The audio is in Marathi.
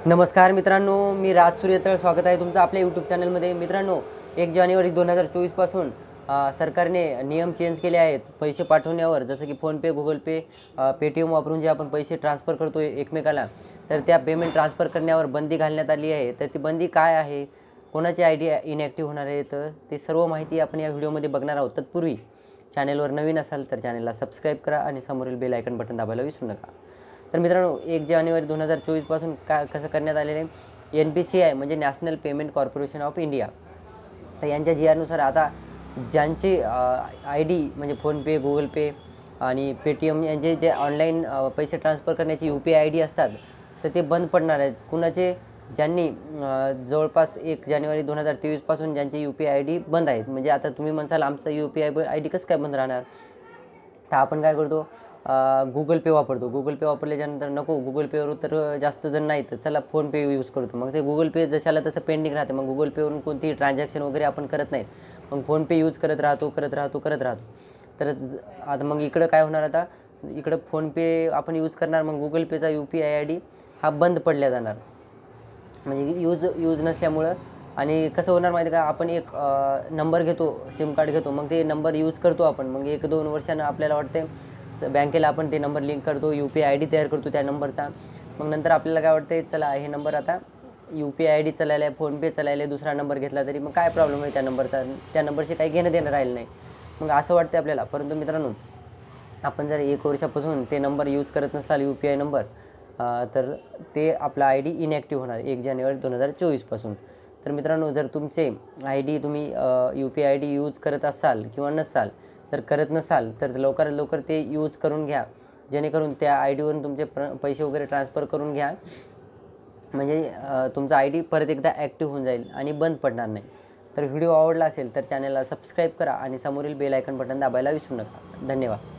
नमस्कार मित्रांनो, मी राज सूर्यतळ स्वागत आहे तुमचं आपल्या यूट्यूब चॅनलमध्ये. मित्रांनो, 1 जानेवारी 2024 पासून सरकारने नियम चेंज केले आहेत पैसे पाठवण्यावर. जसं की फोनपे, गुगल पे, पेटीएम वापरून जे आपण पैसे ट्रान्सफर करतो एकमेकाला, तर त्या पेमेंट ट्रान्सफर करण्यावर बंदी घालण्यात आली आहे. तर ती बंदी काय आहे, कोणाची आय डी इनॅक्टिव्ह होणार आहे, तर ते सर्व माहिती आपण या व्हिडिओमध्ये बघणार आहोत. तत्पूर्वी चॅनलवर नवीन असाल तर चॅनलला सबस्क्राईब करा आणि समोरील बेल आयकन बटन दाबायला विसरू नका. तर मित्रांनो, 1 जानेवारी 2024 पासून कसं करण्यात आलेलं आहे, NPCI म्हणजे national payment corporation of India. तर यांच्या GRनुसार आता ज्यांचे आय डी म्हणजे फोनपे, गुगल पे आणि पेटीएम यांचे जे ऑनलाईन पैसे ट्रान्सफर करण्याची UPI ID असतात, तर ते बंद पडणार आहेत. कुणाचे, ज्यांनी जवळपास 1 जानेवारी 2023 पासून ज्यांचे UPI ID बंद आहेत. म्हणजे आता तुम्ही म्हणसाल आमचं UPI ID कसं काय बंद राहणार. तर आपण काय करतो, गुगल पे वापरतो. गुगल पे वापरल्याच्यानंतर नको, गुगल पेवर तर जास्त जण नाही, तर चला फोनपे यूज करतो. मग ते गुगल पे जशाला तसं पेंडिंग राहते. मग गुगल पेवरून कोणतीही ट्रान्झॅक्शन वगैरे आपण करत नाहीत. मग फोनपे यूज करत राहतो. तर आता मग इकडं काय होणार, आता इकडं फोनपे आपण यूज करणार, मग गुगल पेचा UPI ID हा बंद पडल्या जाणार. म्हणजे यूज नसल्यामुळं. आणि कसं होणार माहिती का, आपण एक नंबर घेतो, सिम कार्ड घेतो, मग ते नंबर यूज करतो आपण. मग 1-2 वर्षानं आपल्याला वाटते, बँकेला आपण ते नंबर लिंक करतो, UPI ID तयार करतो त्या नंबरचा. मग नंतर आपल्याला काय वाटते, चला हे नंबर आता UPI ID चालायला आहे, फोनपे चालायला आहे, दुसरा नंबर घेतला तरी मग काय प्रॉब्लेम आहे त्या नंबरचा, त्या नंबरशी काही घेणं देणं राहिलं नाही. मग असं वाटते आपल्याला. परंतु मित्रांनो, आपण जर 1 वर्षापासून ते नंबर यूज करत नसाल, UPI नंबर, तर ते आपला ID इनॅक्टिव्ह होणार 1 जानेवारी 2024 पासून. तर मित्रांनो, जर तुमचे ID तुम्ही UPI ID यूज करत असाल किंवा नसाल, तर करत नसाल तर लवकरात लवकर ते यूज करून घ्या, जेणेकरून त्या ID वरून तुमचे पैसे वगैरे ट्रान्सफर करून घ्या. म्हणजे तुमचा ID परत एकदा ॲक्टिव्ह होऊन जाईल आणि बंद पडणार नाही. तर व्हिडिओ आवडला असेल तर चॅनलला सबस्क्राईब करा आणि समोरील बेल आयकन बटन दाबायला विसरू नका. धन्यवाद.